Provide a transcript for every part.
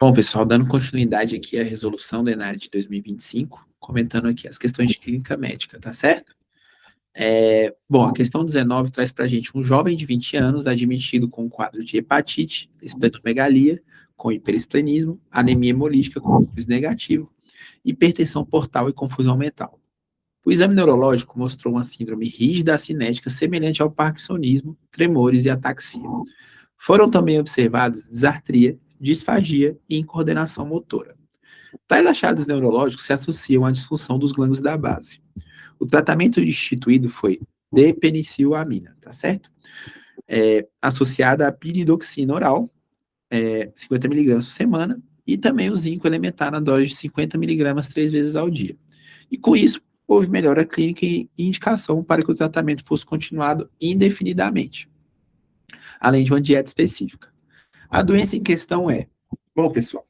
Bom, pessoal, dando continuidade aqui à resolução do ENARE de 2025, comentando aqui as questões de clínica médica, tá certo? Bom, a questão 19 traz para a gente um jovem de 20 anos admitido com quadro de hepatite, esplenomegalia, com hiperesplenismo, anemia hemolítica com pus negativo, hipertensão portal e confusão mental. O exame neurológico mostrou uma síndrome rígida acinética semelhante ao parkinsonismo, tremores e ataxia. Foram também observados disartria, disfagia e incoordenação motora. Tais achados neurológicos se associam à disfunção dos gânglios da base. O tratamento instituído foi depenicilamina, tá certo? Associada à piridoxina oral, 50 miligramas por semana, e também o zinco elementar na dose de 50 miligramas 3 vezes ao dia. E com isso, houve melhora clínica e indicação para que o tratamento fosse continuado indefinidamente, além de uma dieta específica. A doença em questão é... Bom, pessoal,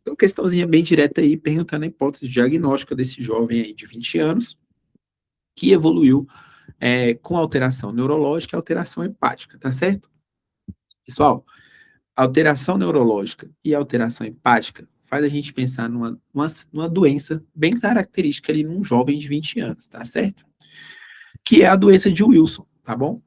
uma questãozinha bem direta aí, perguntando a hipótese diagnóstica desse jovem aí de 20 anos, que evoluiu com alteração neurológica e alteração hepática, tá certo? Pessoal, alteração neurológica e alteração hepática faz a gente pensar numa doença bem característica ali num jovem de 20 anos, tá certo? Que é a doença de Wilson, tá bom?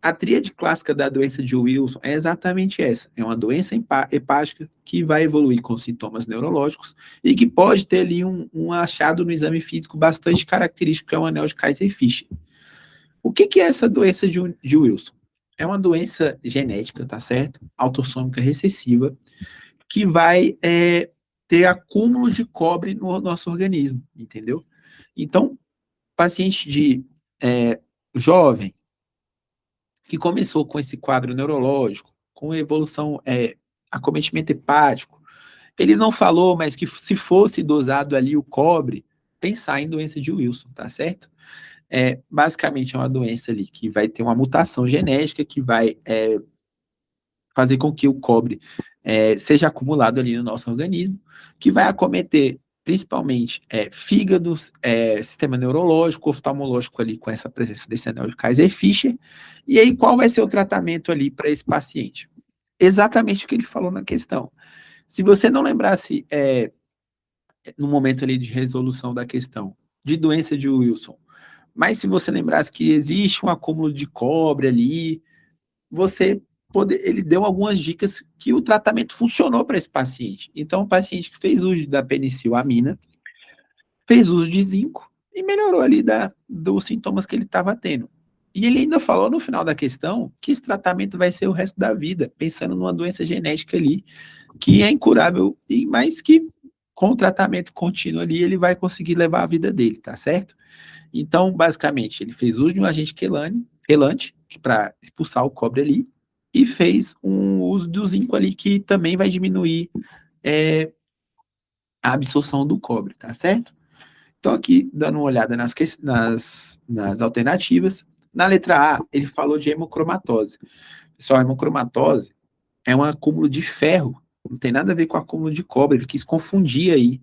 A tríade clássica da doença de Wilson é exatamente essa. É uma doença hepática que vai evoluir com sintomas neurológicos e que pode ter ali um achado no exame físico bastante característico, que é o anel de Kaiser-Fischer. O que é essa doença de Wilson? É uma doença genética, tá certo? Autossômica recessiva, que vai ter acúmulo de cobre no nosso organismo, entendeu? Então, paciente de jovem, que começou com esse quadro neurológico, com evolução, acometimento hepático, ele não falou, mas que se fosse dosado ali o cobre, pensar em doença de Wilson, tá certo? Basicamente é uma doença ali que vai ter uma mutação genética que vai fazer com que o cobre seja acumulado ali no nosso organismo, que vai acometer principalmente fígado, sistema neurológico, oftalmológico ali com essa presença desse anel de Kaiser-Fischer. E aí qual vai ser o tratamento ali para esse paciente? Exatamente o que ele falou na questão. Se você não lembrasse no momento ali de resolução da questão de doença de Wilson, mas se você lembrasse que existe um acúmulo de cobre ali, ele deu algumas dicas que o tratamento funcionou para esse paciente. Então, o paciente que fez uso da penicilamina, fez uso de zinco e melhorou ali dos sintomas que ele estava tendo. E ele ainda falou no final da questão que esse tratamento vai ser o resto da vida, pensando numa doença genética ali, que é incurável, mas que com o tratamento contínuo ali, ele vai conseguir levar a vida dele, tá certo? Então, basicamente, ele fez uso de um agente quelante para expulsar o cobre ali, e fez um uso do zinco ali, que também vai diminuir a absorção do cobre, tá certo? Então, aqui, dando uma olhada nas alternativas, na letra A, ele falou de hemocromatose. Pessoal, a hemocromatose é um acúmulo de ferro, não tem nada a ver com acúmulo de cobre, ele quis confundir aí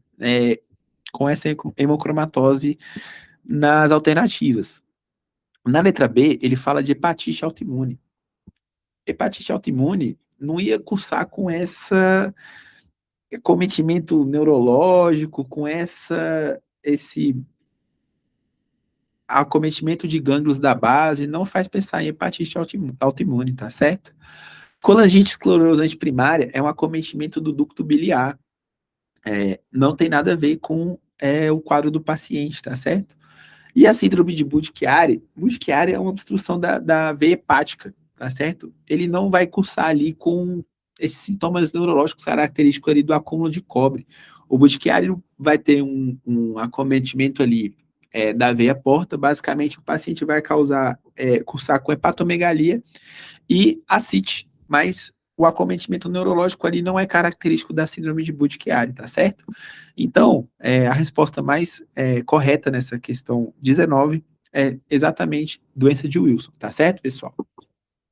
com essa hemocromatose nas alternativas. Na letra B, ele fala de hepatite autoimune. Hepatite autoimune não ia cursar com esse acometimento neurológico, com esse acometimento de gânglios da base, não faz pensar em hepatite autoimune, tá certo? Colangite esclerosante primária é um acometimento do ducto biliar, não tem nada a ver com o quadro do paciente, tá certo? E a síndrome de Budd-Chiari é uma obstrução da veia hepática, tá certo? Ele não vai cursar ali com esses sintomas neurológicos característicos ali do acúmulo de cobre. O Budd-Chiari vai ter um acometimento ali da veia porta, basicamente o paciente vai cursar com hepatomegalia e ascite, mas o acometimento neurológico ali não é característico da síndrome de Budd-Chiari, tá certo? Então, a resposta mais correta nessa questão 19 é exatamente doença de Wilson, tá certo, pessoal?